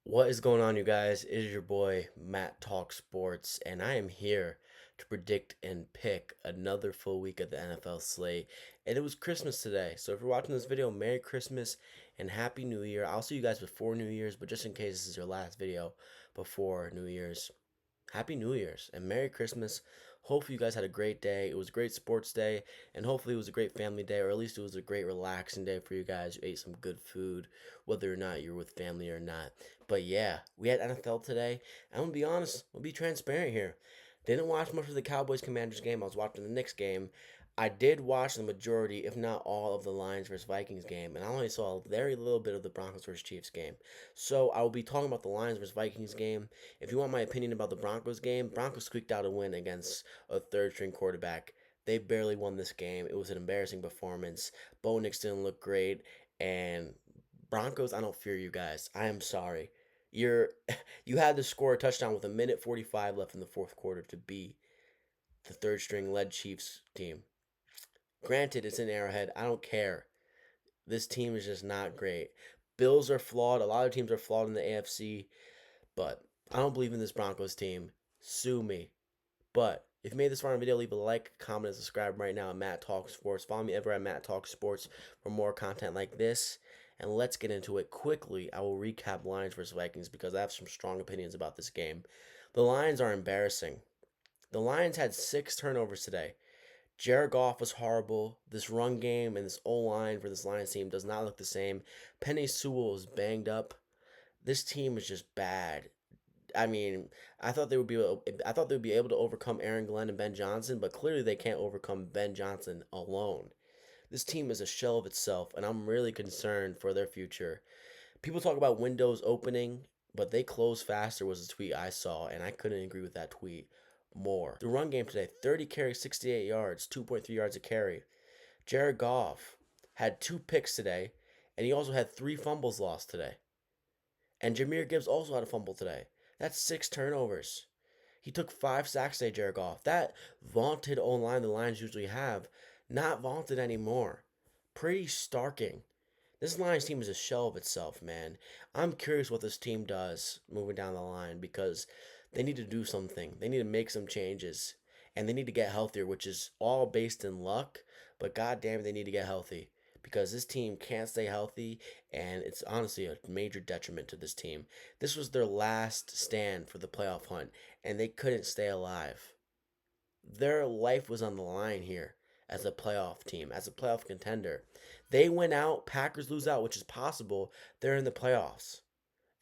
What is going on, you guys? It is your boy Matt Talk Sports, and I am here to predict and pick another full week of the NFL slate. And it was Christmas today, so if you're watching this video, Merry Christmas and Happy New Year. I'll see you guys before New Year's, but just in case this is your last video before New Year's, Happy New Year's and Merry Christmas. Hopefully, you guys had a great day. It was a great sports day, and hopefully, it was a great family day, or at least it was a great relaxing day for you guys. You ate some good food, whether or not you're with family or not. But yeah, we had NFL today. I'm gonna be honest, I'm gonna be transparent here. Didn't watch much of the Cowboys Commanders game. I was watching the Knicks game. I did watch the majority, if not all, of the Lions versus Vikings game, and I only saw a very little bit of the Broncos versus Chiefs game. So I will be talking about the Lions versus Vikings game. If you want my opinion about the Broncos game, Broncos squeaked out a win against a third string quarterback. They barely won this game. It was an embarrassing performance. Bo Nix didn't look great, and Broncos, I don't fear you guys. I am sorry. You're you had to score a touchdown with a minute 45 left in the fourth quarter to be the third string led Chiefs team. Granted, it's in Arrowhead. I don't care. This team is just not great. Bills are flawed. A lot of teams are flawed in the AFC, but I don't believe in this Broncos team. Sue me. But if you made this far in the video, leave a like, comment, and subscribe right now at Matt Talk Sports. Follow me ever at Matt Talk Sports for more content like this. And let's get into it quickly. I will recap Lions versus Vikings because I have some strong opinions about this game. The Lions are embarrassing. The Lions had 6 turnovers today. Jared Goff was horrible. This run game and this O line for this Lions team does not look the same. Penny Sewell is banged up. This team is just bad. I mean, I thought they would be able to overcome Aaron Glenn and Ben Johnson, but clearly they can't overcome Ben Johnson alone. This team is a shell of itself, and I'm really concerned for their future. People talk about windows opening, but they close faster was a tweet I saw, and I couldn't agree with that tweet more. The run game today, 30 carries, 68 yards, 2.3 yards a carry. Jared Goff had 2 picks today, and he also had 3 fumbles lost today. And Jameer Gibbs also had a fumble today. That's 6 turnovers. He took 5 sacks today, Jared Goff. That vaunted O-line the Lions usually have, not vaunted anymore. Pretty starking. This Lions team is a shell of itself, man. I'm curious what this team does moving down the line because they need to do something. They need to make some changes. And they need to get healthier, which is all based in luck. But goddamn, they need to get healthy because this team can't stay healthy, and it's honestly a major detriment to this team. This was their last stand for the playoff hunt, and they couldn't stay alive. Their life was on the line here as a playoff team, as a playoff contender. They win out, Packers lose out, which is possible. They're in the playoffs.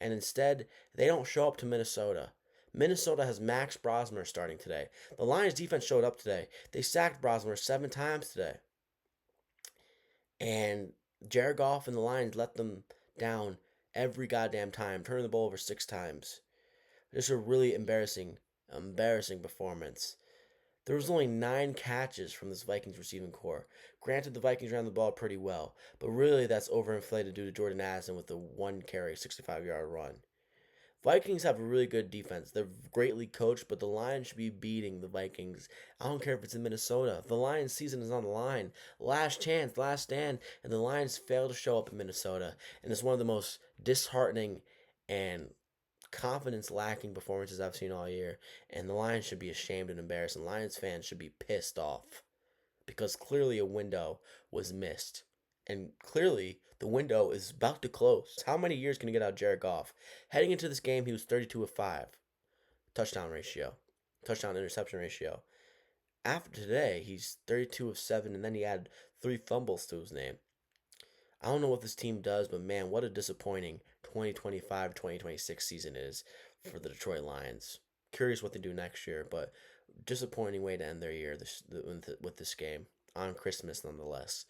And instead, they don't show up to Minnesota. Minnesota has Max Brosmer starting today. The Lions defense showed up today. They sacked Brosmer 7 times today. And Jared Goff and the Lions let them down every goddamn time, turning the ball over 6 times. Just a really embarrassing performance. There was only 9 catches from this Vikings receiving core. Granted, the Vikings ran the ball pretty well, but really that's overinflated due to Jordan Addison with the 1 carry, 65-yard run. Vikings have a really good defense. They're greatly coached, but the Lions should be beating the Vikings. I don't care if it's in Minnesota. The Lions' season is on the line. Last chance, last stand, and the Lions fail to show up in Minnesota. And it's one of the most disheartening and confidence lacking performances I've seen all year. And the Lions should be ashamed and embarrassed. And Lions fans should be pissed off because clearly a window was missed. And clearly the window is about to close. How many years can you get out of Jared Goff? Heading into this game, he was 32 of 5. Touchdown ratio. Touchdown interception ratio. After today, he's 32 of 7, and then he had 3 fumbles to his name. I don't know what this team does, but man, what a disappointing 2025-2026 season is for the Detroit Lions. Curious what they do next year, but disappointing way to end their year with this game on Christmas nonetheless.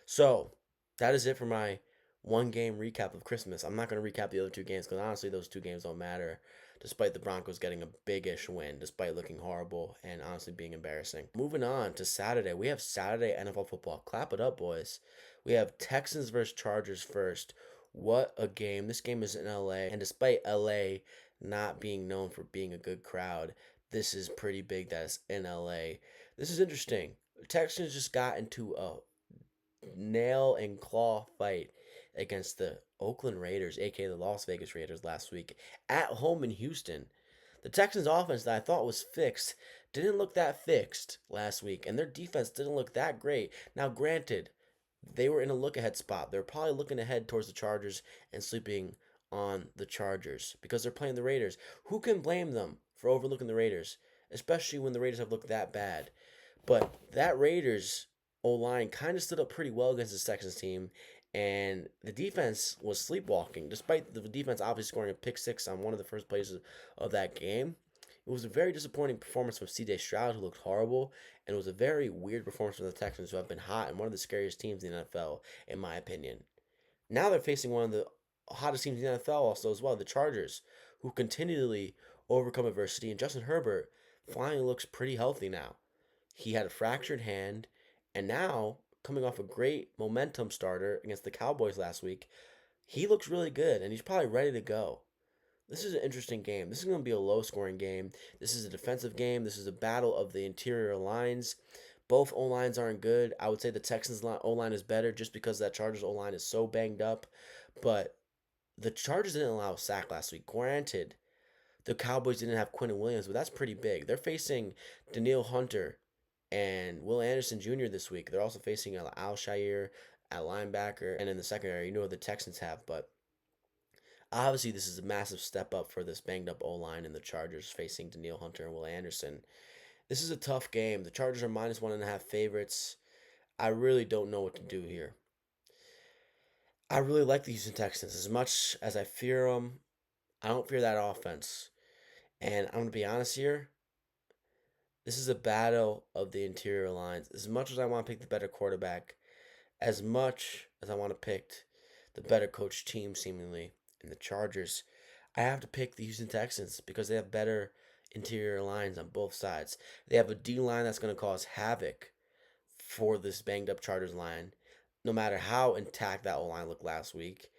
So that is it for my 1 game recap of Christmas. I'm not going to recap the other 2 games because honestly, those 2 games don't matter. Despite the Broncos getting a big-ish win, despite looking horrible and honestly being embarrassing. Moving on to Saturday, we have Saturday NFL football. Clap it up, boys. We have Texans versus Chargers first. What a game. This game is in LA, and despite LA not being known for being a good crowd, this is pretty big that it's in LA. This is interesting. Texans just got into a nail and claw fight against the Oakland Raiders, aka the Las Vegas Raiders, last week at home in Houston. The Texans' offense that I thought was fixed didn't look that fixed last week, and their defense didn't look that great. Now, granted, they were in a look ahead spot. They're probably looking ahead towards the Chargers and sleeping on the Chargers because they're playing the Raiders. Who can blame them for overlooking the Raiders, especially when the Raiders have looked that bad? But that Raiders O line kind of stood up pretty well against the Texans team, and the defense was sleepwalking. Despite the defense obviously scoring a pick six on one of the first plays of that game, it was a very disappointing performance from C.J. Stroud, who looked horrible, and it was a very weird performance from the Texans, who have been hot and one of the scariest teams in the NFL, in my opinion. Now they're facing one of the hottest teams in the NFL also as well, the Chargers, who continually overcome adversity, and Justin Herbert finally looks pretty healthy now. He had a fractured hand, and now, coming off a great momentum starter against the Cowboys last week, he looks really good, and he's probably ready to go. This is an interesting game. This is going to be a low scoring game. This is a defensive game. This is a battle of the interior lines. Both O lines aren't good. I would say the Texans' O line is better just because that Chargers O line is so banged up. But the Chargers didn't allow a sack last week. Granted, the Cowboys didn't have Quentin Williams, but that's pretty big. They're facing Danielle Hunter and Will Anderson Jr. this week. They're also facing Alshire at linebacker, and in the secondary, you know what the Texans have. But obviously, this is a massive step up for this banged up O line and the Chargers facing Danielle Hunter and Will Anderson. This is a tough game. The Chargers are -1.5 favorites. I really don't know what to do here. I really like the Houston Texans as much as I fear them. I don't fear that offense. And I'm going to be honest here. This is a battle of the interior lines. As much as I want to pick the better quarterback, as much as I want to pick the better coach team, seemingly, in the Chargers, I have to pick the Houston Texans because they have better interior lines on both sides. They have a D line that's going to cause havoc for this banged up Chargers line, no matter how intact that O line looked last week.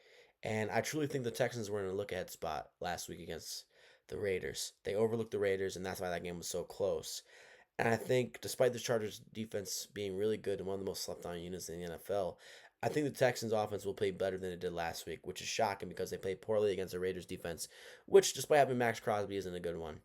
And I truly think the Texans were in a look ahead spot last week against the Raiders. They overlooked the Raiders, and that's why that game was so close. And I think, despite the Chargers' defense being really good and one of the most slept on units in the NFL, I think the Texans' offense will play better than it did last week, which is shocking because they played poorly against the Raiders' defense, which, despite having Max Crosby, isn't a good one.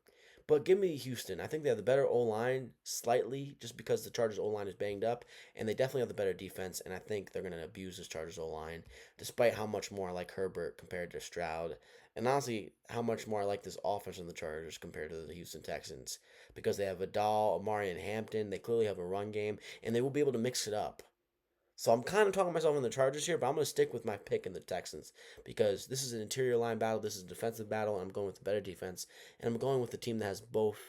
But give me Houston. I think they have the better O line slightly, just because the Chargers O line is banged up, and they definitely have the better defense. And I think they're going to abuse this Chargers O line, despite how much more I like Herbert compared to Stroud, and honestly, how much more I like this offense in the Chargers compared to the Houston Texans, because they have Vidal, Amari, and Hampton. They clearly have a run game, and they will be able to mix it up. So I'm kind of talking myself in the Chargers here, but I'm going to stick with my pick in the Texans because this is an interior line battle. This is a defensive battle, and I'm going with the better defense. And I'm going with the team that has both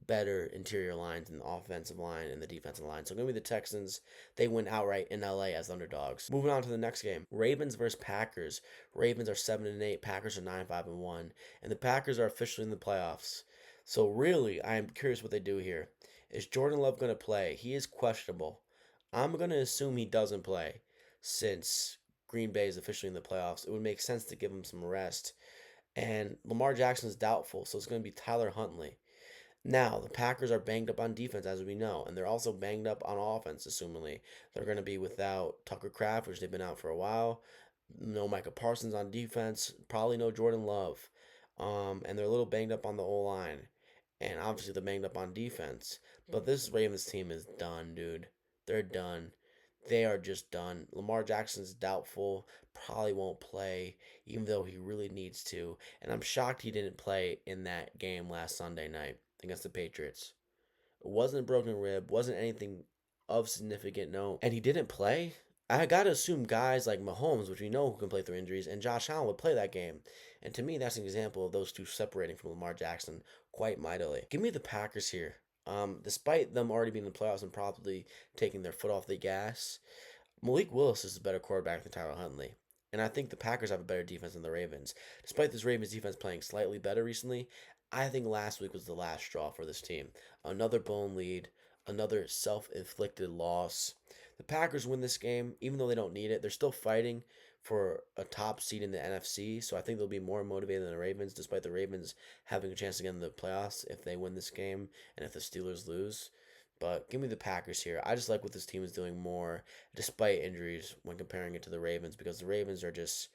better interior lines in the offensive line and the defensive line. So going to be the Texans. They win outright in LA as underdogs. Moving on to the next game. Ravens versus Packers. Ravens are 7-8. Packers are 9-5-1. And the Packers are officially in the playoffs. So really, I am curious what they do here. Is Jordan Love going to play? He is questionable. I'm going to assume he doesn't play since Green Bay is officially in the playoffs. It would make sense to give him some rest. And Lamar Jackson is doubtful, so it's going to be Tyler Huntley. Now, the Packers are banged up on defense, as we know, and they're also banged up on offense, assumingly. They're going to be without Tucker Kraft, which they've been out for a while. No Micah Parsons on defense. Probably no Jordan Love. And they're a little banged up on the O-line. And obviously they're banged up on defense. But this Ravens team is done, dude. They're done. They are just done. Lamar Jackson's doubtful. Probably won't play, even though he really needs to. And I'm shocked he didn't play in that game last Sunday night against the Patriots. It wasn't a broken rib, wasn't anything of significant note. And he didn't play? I got to assume guys like Mahomes, which we know who can play through injuries, and Josh Allen would play that game. And to me, that's an example of those two separating from Lamar Jackson quite mightily. Give me the Packers here. Despite them already being in the playoffs and probably taking their foot off the gas, Malik Willis is a better quarterback than Tyler Huntley. And I think the Packers have a better defense than the Ravens. Despite this Ravens defense playing slightly better recently, I think last week was the last straw for this team. Another blown lead, another self-inflicted loss. The Packers win this game, even though they don't need it. They're still fighting for a top seed in the NFC, so I think they'll be more motivated than the Ravens, despite the Ravens having a chance to get in the playoffs if they win this game and if the Steelers lose. But give me the Packers here. I just like what this team is doing more, despite injuries, when comparing it to the Ravens, because the Ravens are just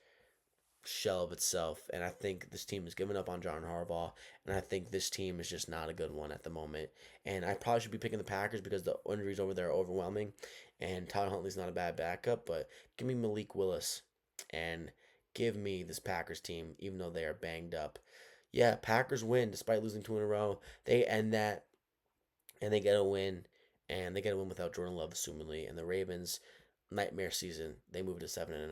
shell of itself, and I think this team has given up on John Harbaugh, and I think this team is just not a good one at the moment. And I probably should be picking the Packers because the injuries over there are overwhelming, and Tyler Huntley's not a bad backup, but give me Malik Willis and give me this Packers team, even though they are banged up. Yeah, Packers win despite losing two in a row. They end that and they get a win, and they get a win without Jordan Love, assumingly. And the Ravens, nightmare season, they move to 7-9.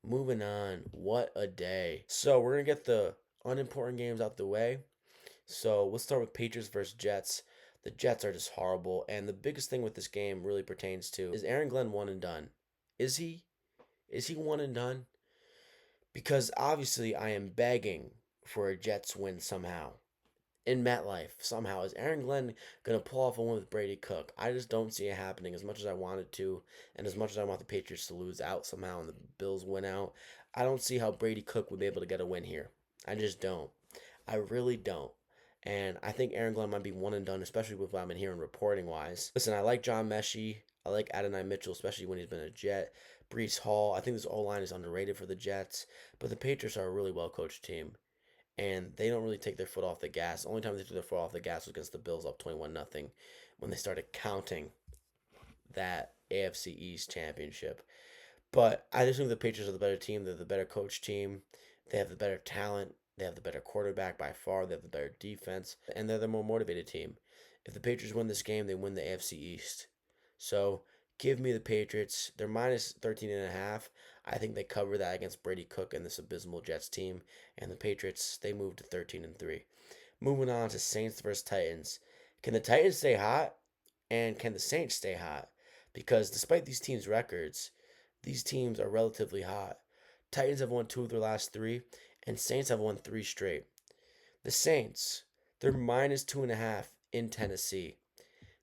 Moving on, what a day! So we're gonna get the unimportant games out the way. So let's start with Patriots versus Jets. The Jets are just horrible, and the biggest thing with this game really pertains to is Aaron Glenn one and done. Is he? Is he one and done? Because obviously I am begging for a Jets win somehow in MetLife somehow. Is Aaron Glenn going to pull off a win with Brady Cook? I just don't see it happening as much as I want it to, and as much as I want the Patriots to lose out somehow and the Bills win out. I don't see how Brady Cook would be able to get a win here. I just don't. I really don't. And I think Aaron Glenn might be one and done, especially with what I've been hearing reporting wise. Listen, I like John Mechie. I like Adonai Mitchell, especially when he's been a Jet. Brees Hall. I think this O line is underrated for the Jets, but the Patriots are a really well coached team and they don't really take their foot off the gas. The only time they took their foot off the gas was against the Bills up 21-0 when they started counting that AFC East championship. But I just think the Patriots are the better team. They're the better coach team. They have the better talent. They have the better quarterback by far. They have the better defense. And they're the more motivated team. If the Patriots win this game, they win the AFC East. So give me the Patriots. They're minus 13.5. I think they cover that against Brady Cook and this abysmal Jets team. And the Patriots, they move to 13-3. Moving on to Saints versus Titans. Can the Titans stay hot? And can the Saints stay hot? Because despite these teams' records, these teams are relatively hot. Titans have won two of their last three, and Saints have won three straight. The Saints, they're minus 2.5 in Tennessee.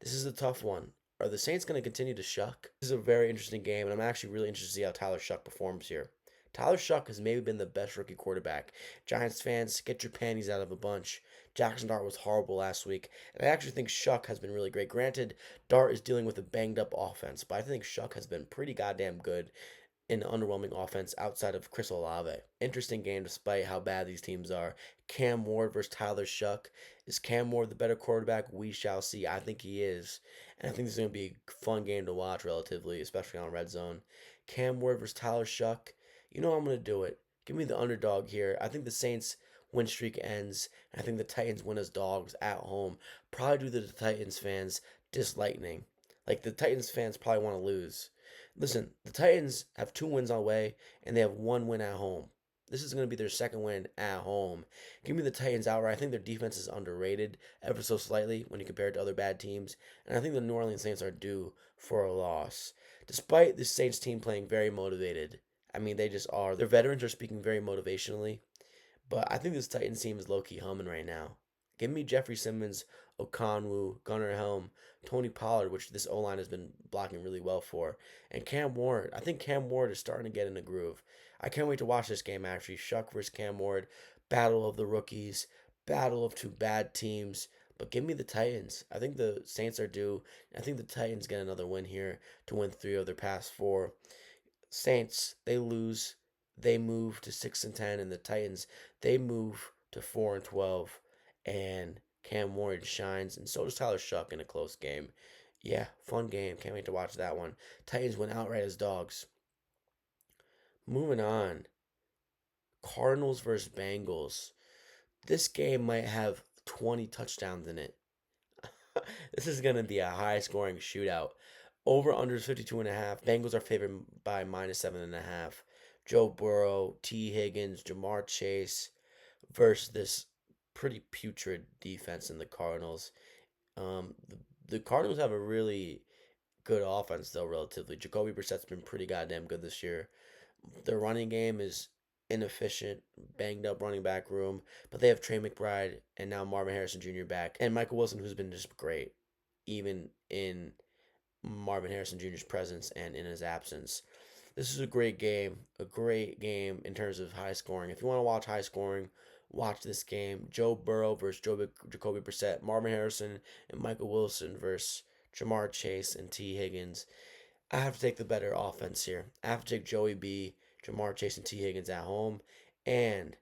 This is a tough one. Are the Saints going to continue to shuck? This is a very interesting game, and I'm actually really interested to see how Tyler Shuck performs here. Tyler Shuck has maybe been the best rookie quarterback. Giants fans, get your panties out of a bunch. Jackson Dart was horrible last week, and I actually think Shuck has been really great. Granted, Dart is dealing with a banged up offense, but I think Shuck has been pretty goddamn good in an underwhelming offense outside of Chris Olave. Interesting game despite how bad these teams are. Cam Ward versus Tyler Shuck. Is Cam Ward the better quarterback? We shall see. I think he is. And I think this is going to be a fun game to watch relatively, especially on Red Zone. Cam Ward versus Tyler Shuck. You know I'm going to do it. Give me the underdog here. I think the Saints win streak ends. And I think the Titans win as dogs at home. Probably due to the Titans fans disliking. Like the Titans fans probably want to lose. Listen, the Titans have 2 wins on the way, and they have 1 win at home. This is going to be their second win at home. Give me the Titans outright. I think their defense is underrated ever so slightly when you compare it to other bad teams, and I think the New Orleans Saints are due for a loss. Despite the Saints team playing very motivated, I mean, they just are. Their veterans are speaking very motivationally, but I think this Titans team is low-key humming right now. Give me Jeffrey Simmons, Okonwu, Gunnar Helm, Tony Pollard, which this O-line has been blocking really well for, and Cam Ward. I think Cam Ward is starting to get in a groove. I can't wait to watch this game, actually. Shuck versus Cam Ward, battle of the rookies, battle of two bad teams. But give me the Titans. I think the Saints are due. I think the Titans get another win here to win 3 of their past 4. Saints, they lose. They move to 6-10, and the Titans, they move to 4-12. And Cam Ward shines, and so does Tyler Shuck in a close game. Yeah, fun game. Can't wait to watch that one. Titans went outright as dogs. Moving on. Cardinals versus Bengals. This game might have 20 touchdowns in it. This is going to be a high scoring shootout. Over under is 52.5. Bengals are favored by minus 7.5. Joe Burrow, T. Higgins, Jamar Chase versus this pretty putrid defense in the Cardinals. The Cardinals have a really good offense, though, relatively. Jacoby Brissett's been pretty goddamn good this year. Their running game is inefficient, banged up running back room, but they have Trey McBride and now Marvin Harrison Jr. back, and Michael Wilson, who's been just great, even in Marvin Harrison Jr.'s presence and in his absence. This is a great game in terms of high scoring. If you want to watch high scoring, watch this game. Joe Burrow versus Jacoby Brissett, Marvin Harrison and Michael Wilson versus Jamar Chase and T. Higgins. I have to take the better offense here. I have to take Joey B, Jamar Chase, and T. Higgins at home. And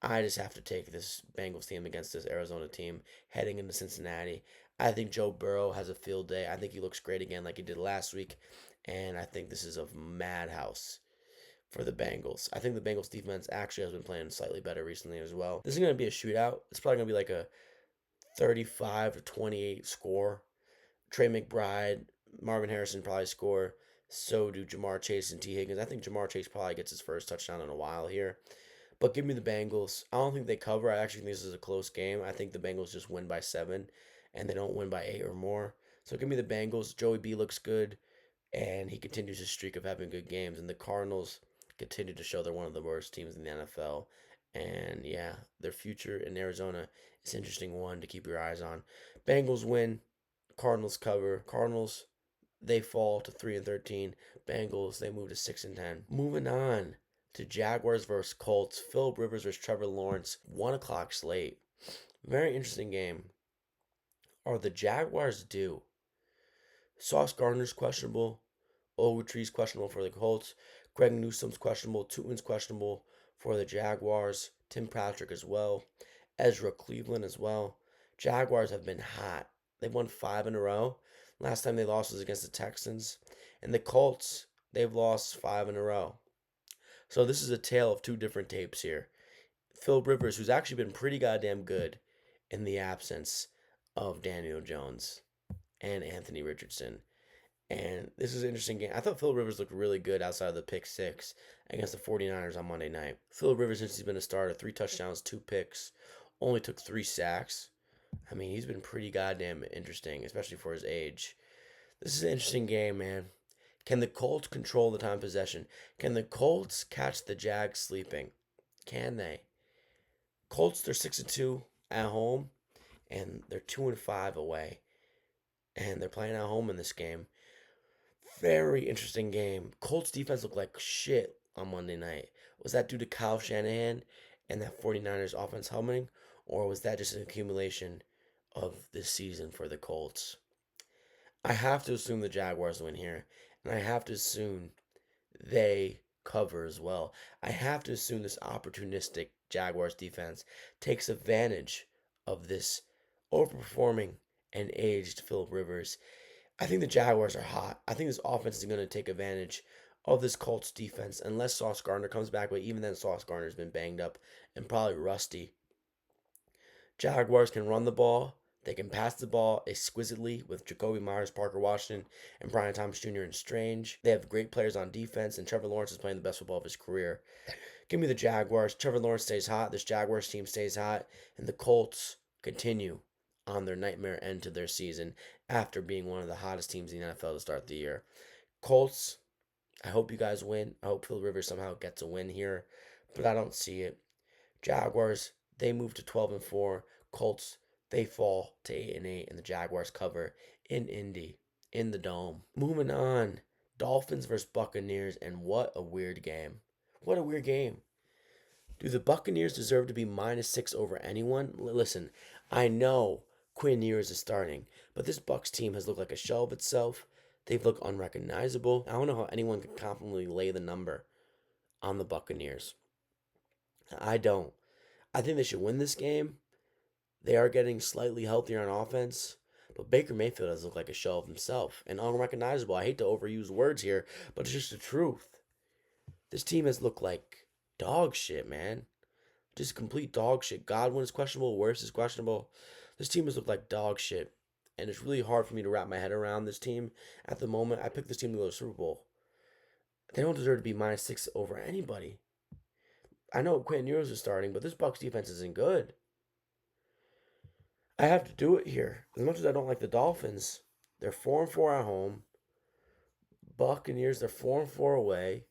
I just have to take this Bengals team against this Arizona team heading into Cincinnati. I think Joe Burrow has a field day. I think he looks great again like he did last week. And I think this is a madhouse for the Bengals. I think the Bengals defense actually has been playing slightly better recently as well. This is going to be a shootout. It's probably going to be like a 35 to 28 score. Trey McBride, Marvin Harrison probably score. So do Jamar Chase and T. Higgins. I think Jamar Chase probably gets his first touchdown in a while here. But give me the Bengals. I don't think they cover. I actually think this is a close game. I think the Bengals just win by 7 and they don't win by 8 or more. So give me the Bengals. Joey B looks good and he continues his streak of having good games. And the Cardinals continue to show they're one of the worst teams in the NFL. And yeah, their future in Arizona is an interesting one to keep your eyes on. Bengals win. Cardinals cover. Cardinals, they fall to 3-13. Bengals, they move to 6-10. Moving on to Jaguars versus Colts. Philip Rivers versus Trevor Lawrence. 1 o'clock slate. Very interesting game. Are the Jaguars due? Sauce Gardner's questionable. Ogletree's questionable for the Colts. Greg Newsome's questionable. Tutin's questionable for the Jaguars. Tim Patrick as well. Ezra Cleveland as well. Jaguars have been hot. They've won 5 in a row. Last time they lost was against the Texans. And the Colts, they've lost 5 in a row. So this is a tale of two different tapes here. Phil Rivers, who's actually been pretty goddamn good in the absence of Daniel Jones and Anthony Richardson. And this is an interesting game. I thought Phil Rivers looked really good outside of the pick 6 against the 49ers on Monday night. Phil Rivers, since he's been a starter, 3 touchdowns, 2 picks, only took 3 sacks. I mean, he's been pretty goddamn interesting, especially for his age. This is an interesting game, man. Can the Colts control the time possession? Can the Colts catch the Jags sleeping? Can they? Colts, they're 6-2 at home, and they're 2-5 away. And they're playing at home in this game. Very interesting game. Colts defense looked like shit on Monday night. Was that due to Kyle Shanahan and that 49ers offense humming? Or was that just an accumulation of this season for the Colts? I have to assume the Jaguars win here. And I have to assume they cover as well. I have to assume this opportunistic Jaguars defense takes advantage of this overperforming and aged Philip Rivers. I think the Jaguars are hot. I think this offense is going to take advantage of this Colts defense unless Sauce Gardner comes back. But even then, Sauce Gardner's been banged up and probably rusty. Jaguars can run the ball. They can pass the ball exquisitely with Jacoby Myers, Parker Washington, and Brian Thomas Jr. and Strange. They have great players on defense, and Trevor Lawrence is playing the best football of his career. Give me the Jaguars. Trevor Lawrence stays hot. This Jaguars team stays hot. And the Colts continue on their nightmare end to their season after being one of the hottest teams in the NFL to start the year. Colts, I hope you guys win. I hope Phil Rivers somehow gets a win here, but I don't see it. Jaguars, they move to 12-4. Colts, they fall to 8-8, and the Jaguars cover in Indy, in the Dome. Moving on, Dolphins versus Buccaneers, and what a weird game. What a weird game. Do the Buccaneers deserve to be -6 over anyone? Listen, I know Quinn Ewers is starting, but this Bucs team has looked like a shell of itself. They've looked unrecognizable. I don't know how anyone can confidently lay the number on the Buccaneers. I don't. I think they should win this game. They are getting slightly healthier on offense, but Baker Mayfield has looked like a shell of himself and unrecognizable. I hate to overuse words here, but it's just the truth. This team has looked like dog shit, man. Just complete dog shit. Godwin is questionable. Worse is questionable. This team has looked like dog shit. And it's really hard for me to wrap my head around this team at the moment. I picked this team to go to the Super Bowl. They don't deserve to be -6 over anybody. I know Quentin Ewers is starting, but this Bucs defense isn't good. I have to do it here. As much as I don't like the Dolphins, they're 4-4 at home. Buccaneers, they're 4-4 away.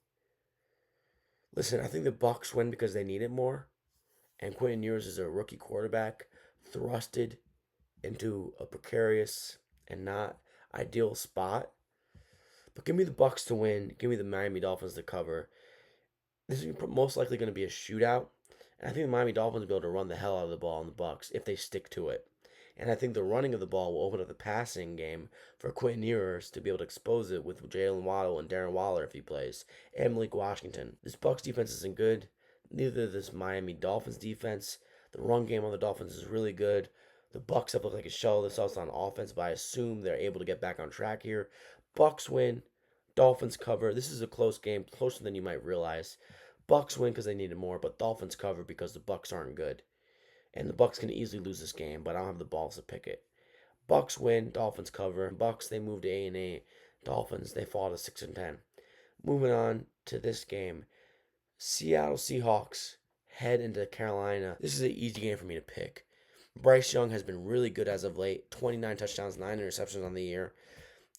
Listen, I think the Bucs win because they need it more. And Quentin Ewers is a rookie quarterback thrusted into a precarious and not ideal spot. But give me the Bucs to win. Give me the Miami Dolphins to cover. This is most likely going to be a shootout. And I think the Miami Dolphins will be able to run the hell out of the ball on the Bucs if they stick to it. And I think the running of the ball will open up the passing game for Quentin Ewers to be able to expose it with Jalen Waddle and Darren Waller if he plays, and Malik Washington. This Bucs defense isn't good. Neither this Miami Dolphins defense. The run game on the Dolphins is really good. The Bucks have looked like a shell of themselves on offense, but I assume they're able to get back on track here. Bucks win. Dolphins cover. This is a close game, closer than you might realize. Bucks win because they needed more, but Dolphins cover because the Bucks aren't good. And the Bucks can easily lose this game, but I don't have the balls to pick it. Bucks win, Dolphins cover. Bucks they move to 8-8. Dolphins they fall to 6-10. Moving on to this game, Seattle Seahawks head into Carolina. This is an easy game for me to pick. Bryce Young has been really good as of late. 29 touchdowns, 9 interceptions on the year.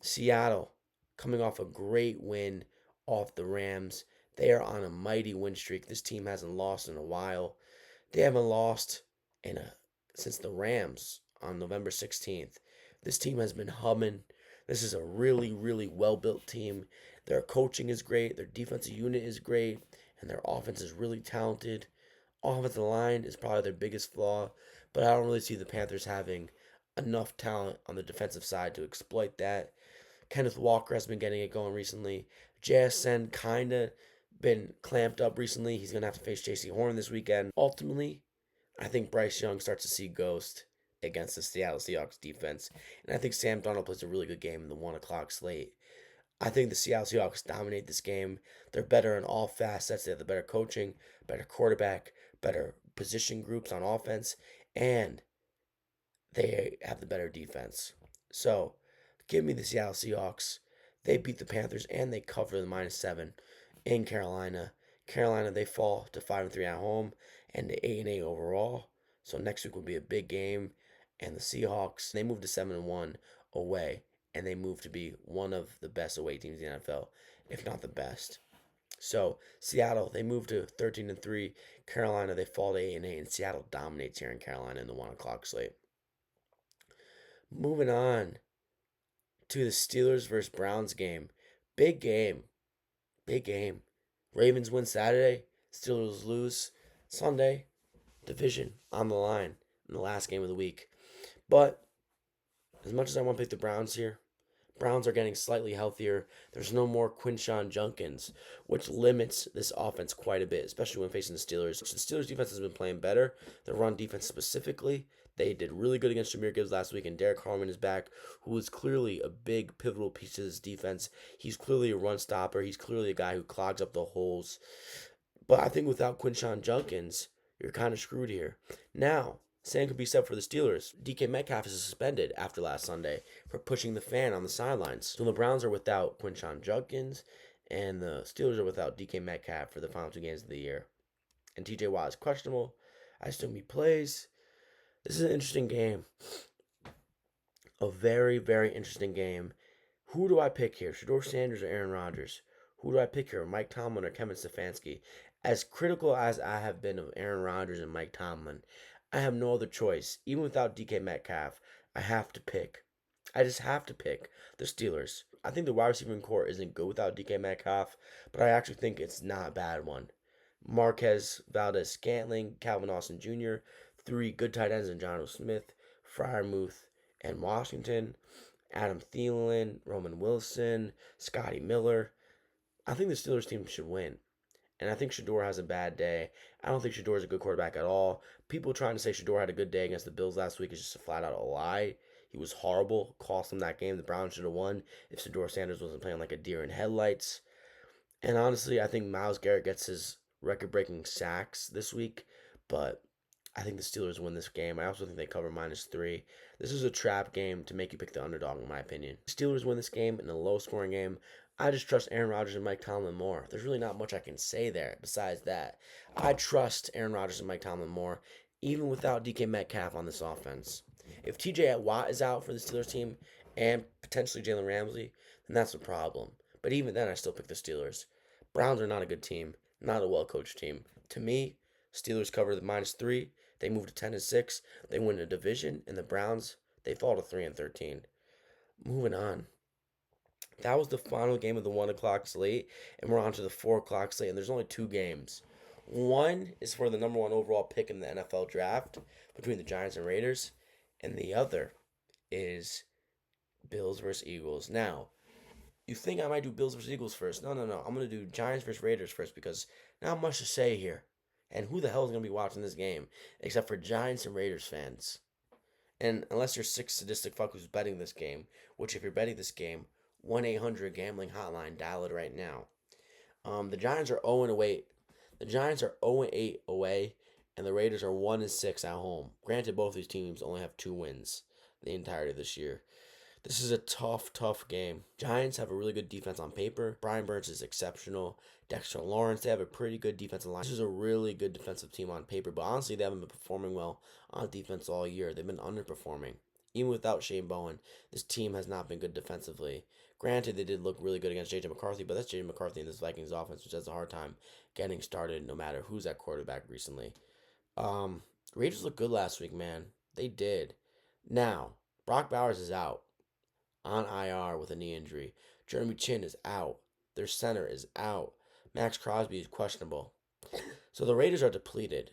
Seattle coming off a great win off the Rams. They are on a mighty win streak. This team hasn't lost in a while. They haven't lost since the Rams on November 16th. This team has been humming. This is a really, really well built team. Their coaching is great, their defensive unit is great, and their offense is really talented. Offensive line is probably their biggest flaw, but I don't really see the Panthers having enough talent on the defensive side to exploit that. Kenneth Walker has been getting it going recently. JSN kind of been clamped up recently. He's going to have to face JC Horn this weekend. Ultimately, I think Bryce Young starts to see ghost against the Seattle Seahawks defense. And I think Sam Darnold plays a really good game in the 1 o'clock slate. I think the Seattle Seahawks dominate this game. They're better in all facets. They have the better coaching, better quarterback, better position groups on offense, and they have the better defense. So, give me the Seattle Seahawks. They beat the Panthers and they cover the -7 in Carolina. Carolina, they fall to 5-3 at home and to 8-8 overall. So next week will be a big game. And the Seahawks, they move to 7-1 away, and they move to be one of the best away teams in the NFL, if not the best. So Seattle, they move to 13-3. Carolina, they fall to 8-8, and Seattle dominates here in Carolina in the 1 o'clock slate. Moving on to the Steelers versus Browns game. Big game. Big game. Ravens win Saturday. Steelers lose Sunday. Division on the line in the last game of the week. But as much as I want to pick the Browns here, Browns are getting slightly healthier. There's no more Quinshawn Junkins, which limits this offense quite a bit, especially when facing the Steelers. The Steelers defense has been playing better. The run defense specifically, they did really good against Jahmyr Gibbs last week, and Derek Harmon is back, who is clearly a big pivotal piece of this defense. He's clearly a run stopper. He's clearly a guy who clogs up the holes. But I think without Quinshawn Junkins, you're kind of screwed here. Now, same could be said for the Steelers. DK Metcalf is suspended after last Sunday for pushing the fan on the sidelines. So the Browns are without Quinshawn Junkins, and the Steelers are without DK Metcalf for the final 2 games of the year. And TJ Watt is questionable. I assume he plays. This is an interesting game. A very, very interesting game. Who do I pick here? Shedeur Sanders or Aaron Rodgers? Who do I pick here? Mike Tomlin or Kevin Stefanski? As critical as I have been of Aaron Rodgers and Mike Tomlin, I have no other choice. Even without DK Metcalf, I have to pick. I just have to pick the Steelers. I think the wide receiving core isn't good without DK Metcalf, but I actually think it's not a bad one. Marquez Valdez Scantling, Calvin Austin Jr., 3 good tight ends in Jonnu Smith, Freiermuth, and Washington, Adam Thielen, Roman Wilson, Scotty Miller. I think the Steelers team should win. And I think Shedeur has a bad day. I don't think Shedeur is a good quarterback at all. People trying to say Shedeur had a good day against the Bills last week is just a flat out a lie. He was horrible. Cost them that game. The Browns should have won if Shedeur Sanders wasn't playing like a deer in headlights. And honestly, I think Myles Garrett gets his record-breaking sacks this week. But I think the Steelers win this game. I also think they cover -3. This is a trap game to make you pick the underdog, in my opinion. Steelers win this game in a low-scoring game. I just trust Aaron Rodgers and Mike Tomlin more. There's really not much I can say there besides that. I trust Aaron Rodgers and Mike Tomlin more, even without DK Metcalf on this offense. If TJ Watt is out for the Steelers team and potentially Jalen Ramsey, then that's a problem. But even then, I still pick the Steelers. Browns are not a good team, not a well-coached team. To me, Steelers cover the -3. They move to 10-6. They win the division, and the Browns, they fall to 3-13. Moving on. That was the final game of the 1 o'clock slate, and we're on to the 4 o'clock slate, and there's only 2 games. One is for the number 1 overall pick in the NFL draft between the Giants and Raiders, and the other is Bills versus Eagles. Now, you think I might do Bills versus Eagles first? No. I'm going to do Giants versus Raiders first because not much to say here. And who the hell is going to be watching this game except for Giants and Raiders fans? And unless you're sick sadistic fuck who's betting this game, which if you're betting this game, 1-800 gambling hotline, dial it right now. The Giants are 0-8. The Giants are 0-8 away, and the Raiders are 1-6 at home. Granted, both these teams only have 2 wins the entirety of this year. This is a tough game. Giants have a really good defense on paper. Brian Burns is exceptional. Dexter Lawrence, they have a pretty good defensive line. This is a really good defensive team on paper, but honestly, they haven't been performing well on defense all year. They've been underperforming. Even without Shane Bowen, this team has not been good defensively. Granted, they did look really good against J.J. McCarthy, but that's J.J. McCarthy in this Vikings offense, which has a hard time getting started no matter who's at quarterback recently. Raiders looked good last week, man. They did. Now, Brock Bowers is out on IR with a knee injury. Jeremy Chin is out. Their center is out. Max Crosby is questionable. So the Raiders are depleted.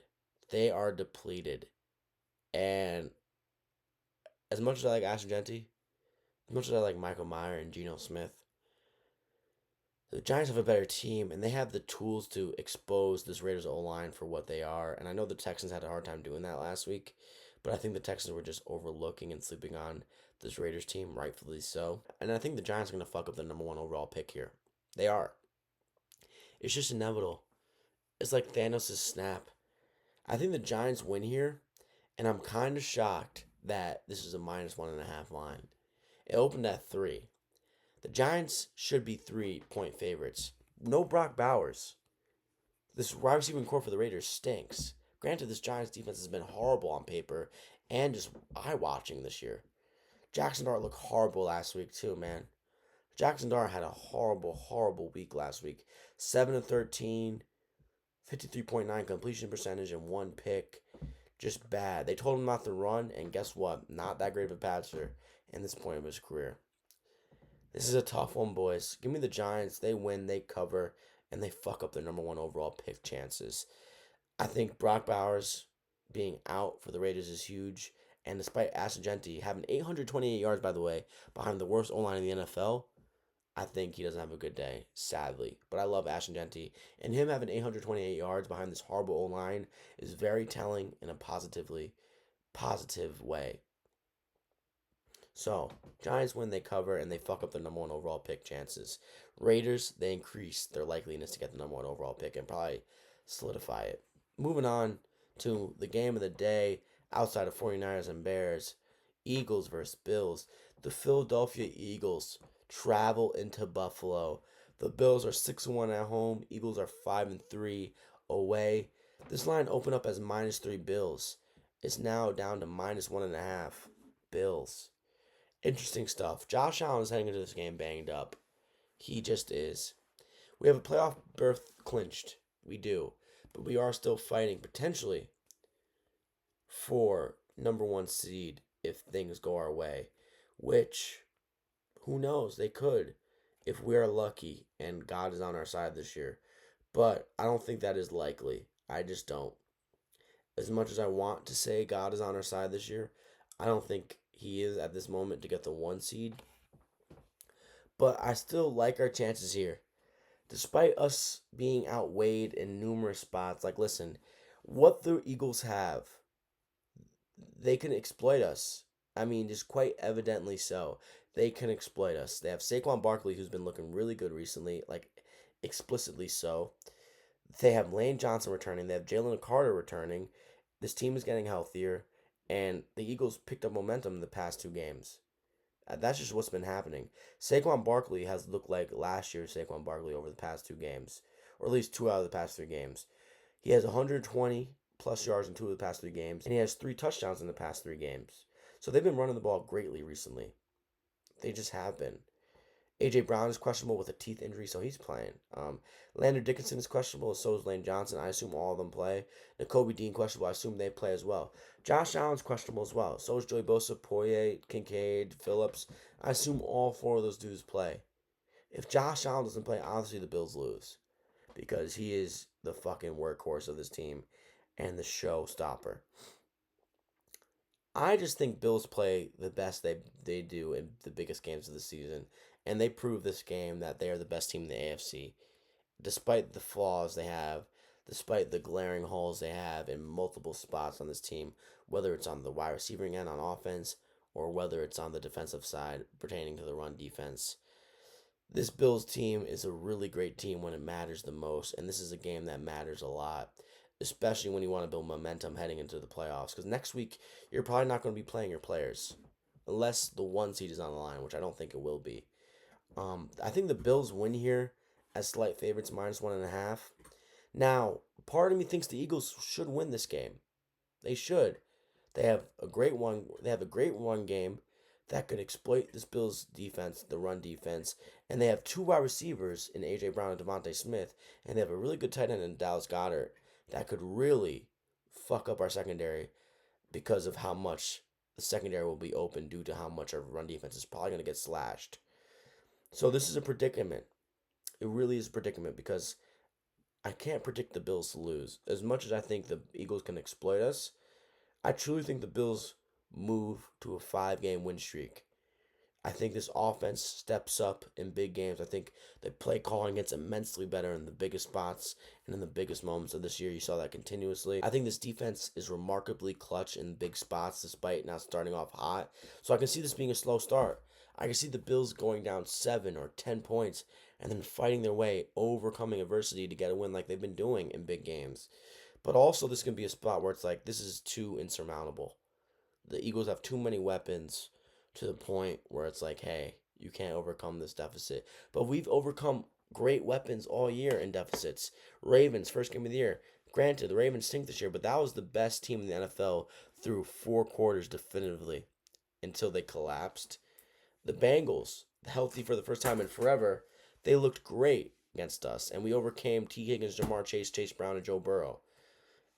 They are depleted. And as much as I like Ashton Jeanty, as much as I like Michael Mayer and Geno Smith, the Giants have a better team, and they have the tools to expose this Raiders O-line for what they are. And I know the Texans had a hard time doing that last week, but I think the Texans were just overlooking and sleeping on this Raiders team, rightfully so. And I think the Giants are going to fuck up the number 1 overall pick here. They are. It's just inevitable. It's like Thanos' snap. I think the Giants win here, and I'm kind of shocked that this is a -1.5 line. It opened at 3. The Giants should be 3-point favorites. No Brock Bowers. This wide receiving core for the Raiders stinks. Granted, this Giants defense has been horrible on paper and just eye-watching this year. Jackson Dart looked horrible last week too, man. Jackson Dart had a horrible week last week. 7-13, 53.9 completion percentage, and 1 pick. Just bad. They told him not to run, and guess what? Not that great of a passer in this point of his career. This is a tough one, boys. Give me the Giants. They win, they cover, and they fuck up their number 1 overall pick chances. I think Brock Bowers being out for the Raiders is huge. And despite Ashton Jeanty having 828 yards, by the way, behind the worst O-line in the NFL, I think he doesn't have a good day, sadly. But I love Ashton Jeanty. And him having 828 yards behind this horrible O-line is very telling in a positive way. So, Giants win, they cover, and they fuck up the number 1 overall pick chances. Raiders, they increase their likeliness to get the number 1 overall pick and probably solidify it. Moving on to the game of the day outside of 49ers and Bears, Eagles versus Bills. The Philadelphia Eagles travel into Buffalo. The Bills are 6-1 at home. Eagles are 5-3 away. This line opened up as -3 Bills. It's now down to -1.5 Bills. Interesting stuff. Josh Allen is heading into this game banged up. He just is. We have a playoff berth clinched. We do. But we are still fighting potentially for number 1 seed if things go our way. Which, who knows? They could if we are lucky and God is on our side this year. But I don't think that is likely. I just don't. As much as I want to say God is on our side this year, I don't think he is at this moment to get the 1 seed. But I still like our chances here. Despite us being outweighed in numerous spots, like listen, what the Eagles have, they can exploit us. I mean, just quite evidently so. They can exploit us. They have Saquon Barkley, who's been looking really good recently, like explicitly so. They have Lane Johnson returning. They have Jalen Carter returning. This team is getting healthier. And the Eagles picked up momentum in the past 2 games. That's just what's been happening. Saquon Barkley has looked like last year's Saquon Barkley over the past 2 games. Or at least 2 out of the past 3 games. He has 120 plus yards in 2 of the past 3 games. And he has 3 touchdowns in the past 3 games. So they've been running the ball greatly recently. They just have been. A.J. Brown is questionable with a teeth injury, so he's playing. Landon Dickinson is questionable, so is Lane Johnson. I assume all of them play. Nakobe Dean questionable. I assume they play as well. Josh Allen's questionable as well. So is Joey Bosa, Poirier, Kincaid, Phillips. I assume all 4 of those dudes play. If Josh Allen doesn't play, honestly, the Bills lose. Because he is the fucking workhorse of this team and the showstopper. I just think Bills play the best they do in the biggest games of the season. And they prove this game that they are the best team in the AFC. Despite the flaws they have, despite the glaring holes they have in multiple spots on this team, whether it's on the wide receiving end on offense or whether it's on the defensive side pertaining to the run defense. This Bills team is a really great team when it matters the most, and this is a game that matters a lot, especially when you want to build momentum heading into the playoffs. Because next week, you're probably not going to be playing your players, unless the one seed is on the line, which I don't think it will be. I think the Bills win here as slight favorites, -1.5. Now, part of me thinks the Eagles should win this game. They should. They have a great one. They have a great run game that could exploit this Bills defense, the run defense, and they have two wide receivers in AJ Brown and Devontae Smith, and they have a really good tight end in Dallas Goedert that could really fuck up our secondary because of how much the secondary will be open due to how much our run defense is probably going to get slashed. So this is a predicament. It really is a predicament because I can't predict the Bills to lose. As much as I think the Eagles can exploit us, I truly think the Bills move to a 5-game win streak. I think this offense steps up in big games. I think the play calling gets immensely better in the biggest spots and in the biggest moments of this year. You saw that continuously. I think this defense is remarkably clutch in big spots despite not starting off hot. So I can see this being a slow start. I can see the Bills going down 7 or 10 points and then fighting their way, overcoming adversity to get a win like they've been doing in big games. But also, this can be a spot where it's like, this is too insurmountable. The Eagles have too many weapons to the point where it's like, hey, you can't overcome this deficit. But we've overcome great weapons all year in deficits. Ravens, first game of the year. Granted, the Ravens stink this year, but that was the best team in the NFL through 4 quarters definitively until they collapsed. The Bengals, healthy for the first time in forever, they looked great against us, and we overcame T. Higgins, Jamar Chase, Chase Brown, and Joe Burrow.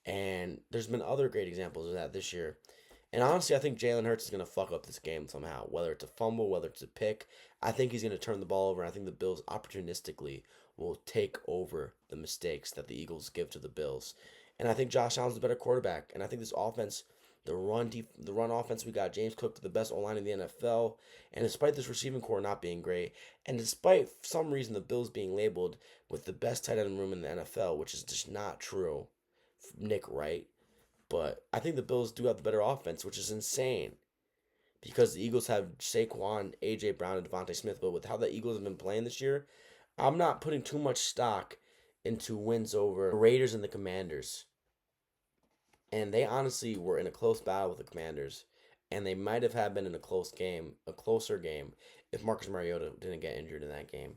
And there's been other great examples of that this year. And honestly, I think Jalen Hurts is going to fuck up this game somehow. Whether it's a fumble, whether it's a pick, I think he's going to turn the ball over. I think the Bills opportunistically will take over the mistakes that the Eagles give to the Bills. And I think Josh Allen's a better quarterback. And I think this offense, the run offense, we got James Cook, the best O-line in the NFL. And despite this receiving core not being great, and despite for some reason the Bills being labeled with the best tight end room in the NFL, which is just not true, Nick Wright. But I think the Bills do have the better offense, which is insane. Because the Eagles have Saquon, A.J. Brown, and Devontae Smith. But with how the Eagles have been playing this year, I'm not putting too much stock into wins over the Raiders and the Commanders. And they honestly were in a close battle with the Commanders. And they might have been in a closer game, if Marcus Mariota didn't get injured in that game.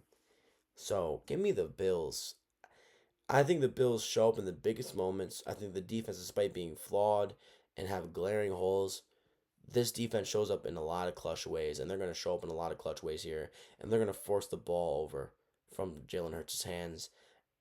So give me the Bills. I think the Bills show up in the biggest moments. I think the defense, despite being flawed and have glaring holes, this defense shows up in a lot of clutch ways, and they're going to show up in a lot of clutch ways here, and they're going to force the ball over from Jalen Hurts' hands.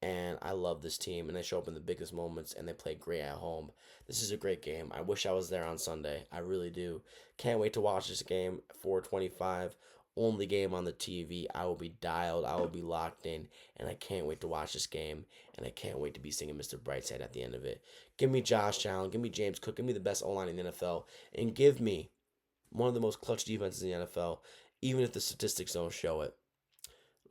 And I love this team, and they show up in the biggest moments, and they play great at home. This is a great game. I wish I was there on Sunday. I really do. Can't wait to watch this game. 4:25, only game on the TV. I will be dialed. I will be locked in, and I can't wait to watch this game, and I can't wait to be singing Mr. Brightside at the end of it. Give me Josh Allen. Give me James Cook. Give me the best O-line in the NFL, and give me one of the most clutch defenses in the NFL, even if the statistics don't show it.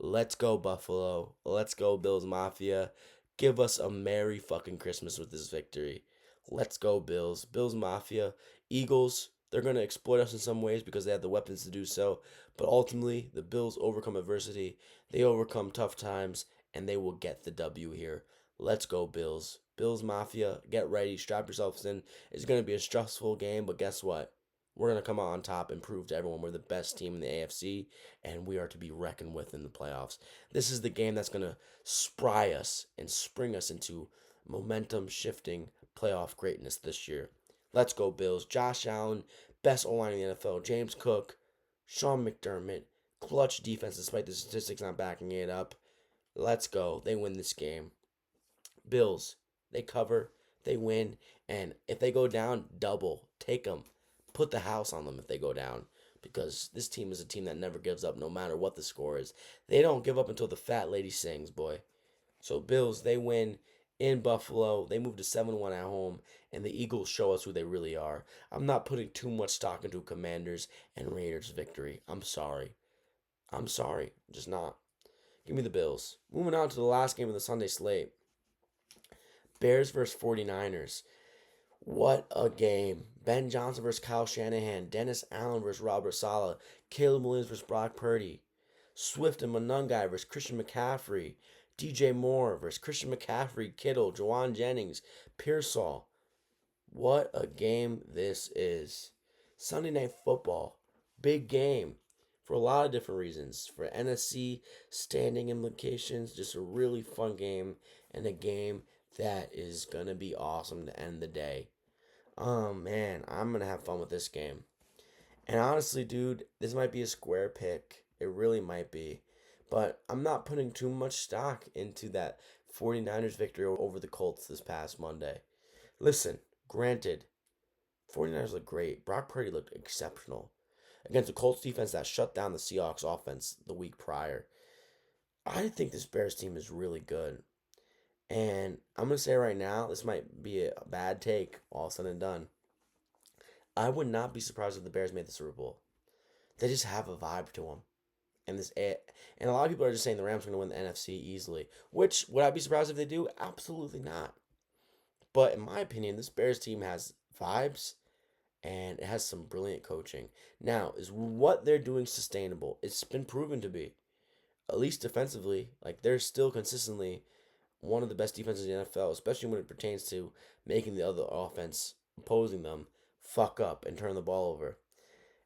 Let's go, Buffalo. Let's go, Bills Mafia. Give us a Merry fucking Christmas with this victory. Let's go, Bills. Bills Mafia. Eagles, they're going to exploit us in some ways because they have the weapons to do so. But ultimately, the Bills overcome adversity. They overcome tough times, and they will get the W here. Let's go, Bills. Bills Mafia, get ready. Strap yourselves in. It's going to be a stressful game, but guess what? We're going to come out on top and prove to everyone we're the best team in the AFC, and we are to be reckoned with in the playoffs. This is the game that's going to spry us and spring us into momentum-shifting playoff greatness this year. Let's go, Bills. Josh Allen, best O-line in the NFL. James Cook, Sean McDermott, clutch defense despite the statistics not backing it up. Let's go. They win this game. Bills, they cover, they win, and if they go down, double. Take them. Put the house on them if they go down, because this team is a team that never gives up no matter what the score is. They don't give up until the fat lady sings, boy. So Bills, they win in Buffalo. They move to 7-1 at home, and the Eagles show us who they really are. I'm not putting too much stock into Commanders and Raiders victory. I'm sorry. Just not. Give me the Bills. Moving on to the last game of the Sunday slate. Bears versus 49ers. What a game. Ben Johnson versus Kyle Shanahan. Dennis Allen versus Robert Saleh. Caleb Williams versus Brock Purdy. Swift and Monungai versus Christian McCaffrey. DJ Moore versus Christian McCaffrey, Kittle, Jawan Jennings, Pearsall. What a game this is. Sunday Night Football. Big game for a lot of different reasons. For NFC standing implications, just a really fun game and a game that is going to be awesome to end the day. Oh man, I'm going to have fun with this game. And honestly, dude, this might be a square pick. It really might be. But I'm not putting too much stock into that 49ers victory over the Colts this past Monday. Listen, granted, 49ers look great. Brock Purdy looked exceptional against the Colts defense that shut down the Seahawks offense the week prior. I think this Bears team is really good. And I'm going to say right now, this might be a bad take, all said and done. I would not be surprised if the Bears made the Super Bowl. They just have a vibe to them. And a lot of people are just saying the Rams are going to win the NFC easily. Which, would I be surprised if they do? Absolutely not. But in my opinion, this Bears team has vibes and it has some brilliant coaching. Now, is what they're doing sustainable? It's been proven to be. At least defensively. Like, they're still consistently one of the best defenses in the NFL, especially when it pertains to making the other offense opposing them fuck up and turn the ball over.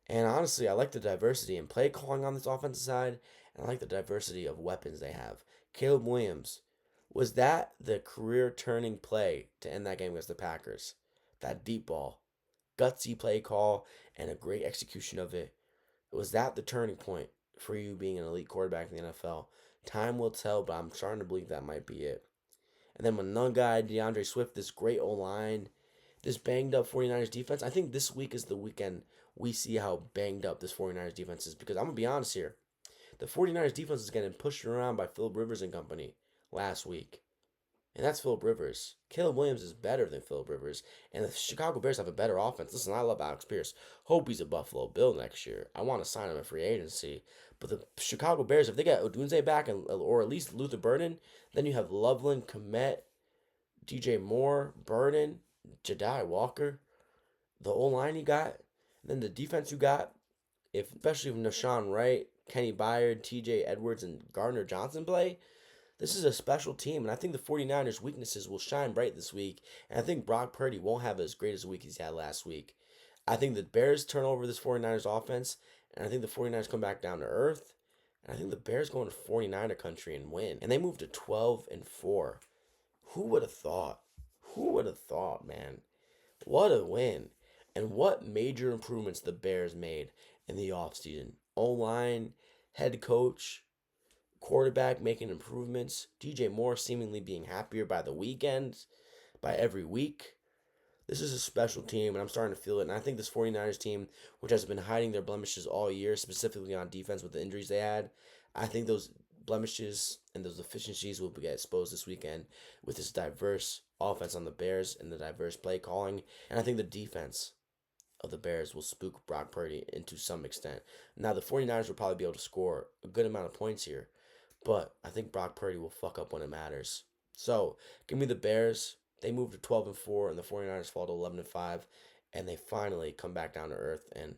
And honestly, I like the diversity in play calling on this offensive side, and I like the diversity of weapons they have. Caleb Williams, was that the career turning play to end that game against the Packers? That deep ball, gutsy play call, and a great execution of it. Was that the turning point for you being an elite quarterback in the NFL? Time will tell, but I'm starting to believe that might be it. And then Monungai, DeAndre Swift, this great O-line, this banged up 49ers defense. I think this week is the weekend we see how banged up this 49ers defense is. Because I'm going to be honest here. The 49ers defense is getting pushed around by Philip Rivers and company last week. And that's Philip Rivers. Caleb Williams is better than Philip Rivers. And the Chicago Bears have a better offense. Listen, I love Alex Pierce. Hope he's a Buffalo Bill next year. I want to sign him at free agency. But the Chicago Bears, if they get Odunze back, or at least Luther Burden, then you have Loveland, Komet, DJ Moore, Burden, Jedi Walker. The O-line you got. And then the defense you got, especially if Nashawn Wright, Kenny Byard, TJ Edwards, and Gardner Johnson play, this is a special team, and I think the 49ers' weaknesses will shine bright this week, and I think Brock Purdy won't have as great as a week as he had last week. I think the Bears turn over this 49ers offense, and I think the 49ers come back down to earth, and I think the Bears go into 49er country and win, and they move to 12-4. Who would have thought? Who would have thought, man? What a win. And what major improvements the Bears made in the offseason. O-line, head coach, quarterback making improvements, DJ Moore seemingly being happier by the weekend, by every week. This is a special team, and I'm starting to feel it. And I think this 49ers team, which has been hiding their blemishes all year, specifically on defense with the injuries they had, I think those blemishes and those deficiencies will get exposed this weekend with this diverse offense on the Bears and the diverse play calling. And I think the defense of the Bears will spook Brock Purdy into some extent. Now, the 49ers will probably be able to score a good amount of points here, but I think Brock Purdy will fuck up when it matters. So, give me the Bears. They move to 12-4, and the 49ers fall to 11-5, and they finally come back down to earth, and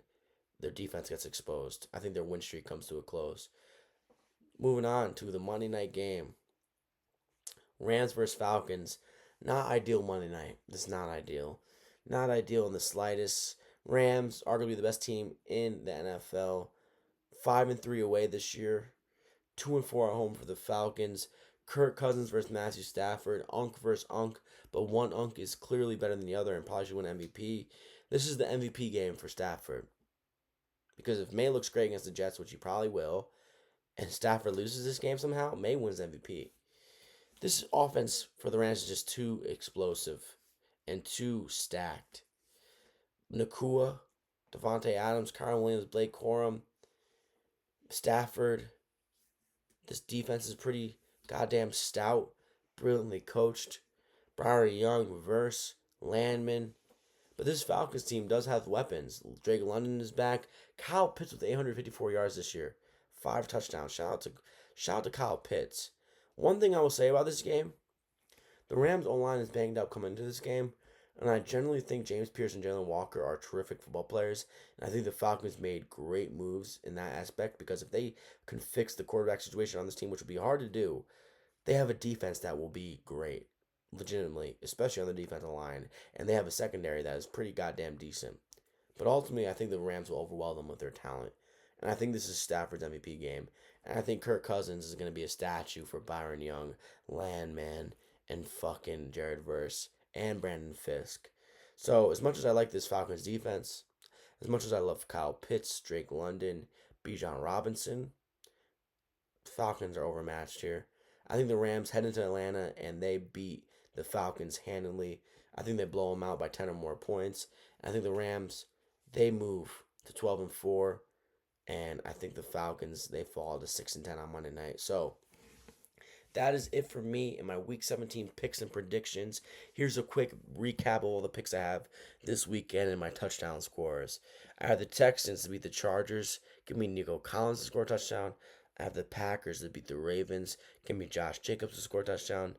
their defense gets exposed. I think their win streak comes to a close. Moving on to the Monday night game. Rams versus Falcons. Not ideal Monday night. This is not ideal. Not ideal in the slightest. Rams, arguably the best team in the NFL. 5-3 away this year. 2-4 at home for the Falcons. Kirk Cousins versus Matthew Stafford. Unk versus Unk. But one Unk is clearly better than the other and probably should win MVP. This is the MVP game for Stafford. Because if May looks great against the Jets, which he probably will, and Stafford loses this game somehow, May wins MVP. This offense for the Rams is just too explosive and too stacked. Nakua, Devontae Adams, Kyron Williams, Blake Corum, Stafford. This defense is pretty goddamn stout, brilliantly coached. Bryar Young, reverse, Landman. But this Falcons team does have weapons. Drake London is back. Kyle Pitts with 854 yards this year. 5 touchdowns. Shout out to Kyle Pitts. One thing I will say about this game, The Rams' O-line is banged up coming into this game, and I generally think James Pierce and Jalen Walker are terrific football players. And I think the Falcons made great moves in that aspect because if they can fix the quarterback situation on this team, which would be hard to do, they have a defense that will be great, legitimately, especially on the defensive line. And they have a secondary that is pretty goddamn decent. But ultimately, I think the Rams will overwhelm them with their talent. And I think this is Stafford's MVP game. And I think Kirk Cousins is going to be a statue for Byron Young, Landman, and fucking Jared Verse, and Brandon Fisk. So, as much as I like this Falcons defense, as much as I love Kyle Pitts, Drake London, Bijan Robinson, Falcons are overmatched here. I think the Rams head into Atlanta and they beat the Falcons handily. I think they blow them out by 10 or more points. I think the Rams, they move to 12-4, and I think the Falcons, they fall to 6-10 on Monday night. So that is it for me in my Week 17 picks and predictions. Here's a quick recap of all the picks I have this weekend and my touchdown scores. I have the Texans to beat the Chargers. Give me Nico Collins to score a touchdown. I have the Packers to beat the Ravens. Give me Josh Jacobs to score a touchdown.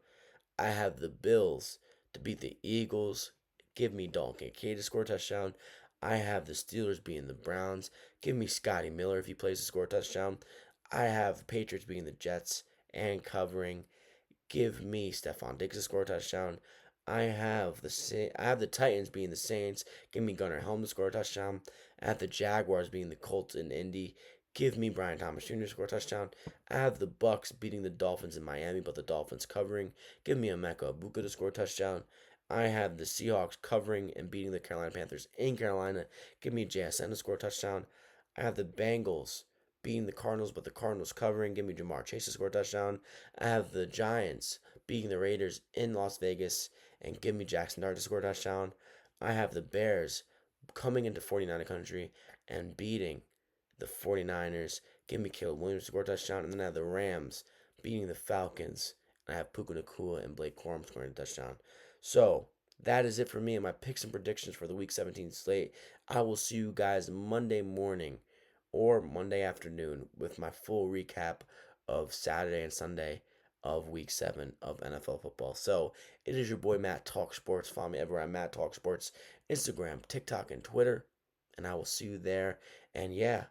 I have the Bills to beat the Eagles. Give me Dalton Kincaid to score a touchdown. I have the Steelers beating the Browns. Give me Scotty Miller if he plays to score a touchdown. I have the Patriots beating the Jets and covering. Give me Stephon Diggs to score a touchdown. I have the Titans being the Saints. Give me Gunnar Helm to score a touchdown. I have the Jaguars being the Colts in Indy. Give me Brian Thomas Jr. to score a touchdown. I have the Bucks beating the Dolphins in Miami, but the Dolphins covering. Give me Emeka Ibuka to score a touchdown. I have the Seahawks covering and beating the Carolina Panthers in Carolina. Give me JSN to score a touchdown. I have the Bengals beating the Cardinals, but the Cardinals covering. Give me Jamar Chase to score a touchdown. I have the Giants beating the Raiders in Las Vegas, and give me Jackson Dart to score a touchdown. I have the Bears coming into 49er country and beating the 49ers. Give me Caleb Williams to score a touchdown. And then I have the Rams beating the Falcons. And I have Puka Nacua and Blake Corum scoring a touchdown. So that is it for me and my picks and predictions for the Week 17 slate. I will see you guys Monday morning or Monday afternoon with my full recap of Saturday and Sunday of Week 7 of NFL football. So it is your boy Matt Talk Sports. Follow me everywhere at Matt Talk Sports, Instagram, TikTok, and Twitter. And I will see you there. And yeah,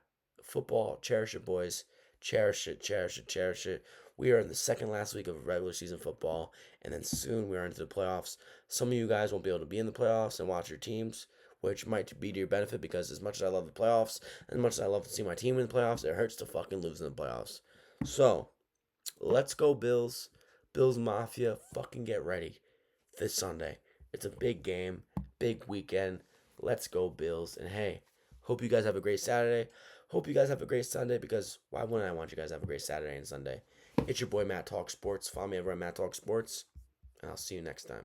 football, cherish it, boys. Cherish it, cherish it, cherish it. We are in the second last week of regular season football, and then soon we are into the playoffs. Some of you guys won't be able to be in the playoffs and watch your teams, which might be to your benefit because as much as I love the playoffs, as much as I love to see my team in the playoffs, it hurts to fucking lose in the playoffs. So, let's go, Bills. Bills Mafia, fucking get ready this Sunday. It's a big game, big weekend. Let's go, Bills. And hey, hope you guys have a great Saturday. Hope you guys have a great Sunday because why wouldn't I want you guys to have a great Saturday and Sunday? It's your boy Matt Talk Sports. Follow me over at Matt Talk Sports, and I'll see you next time.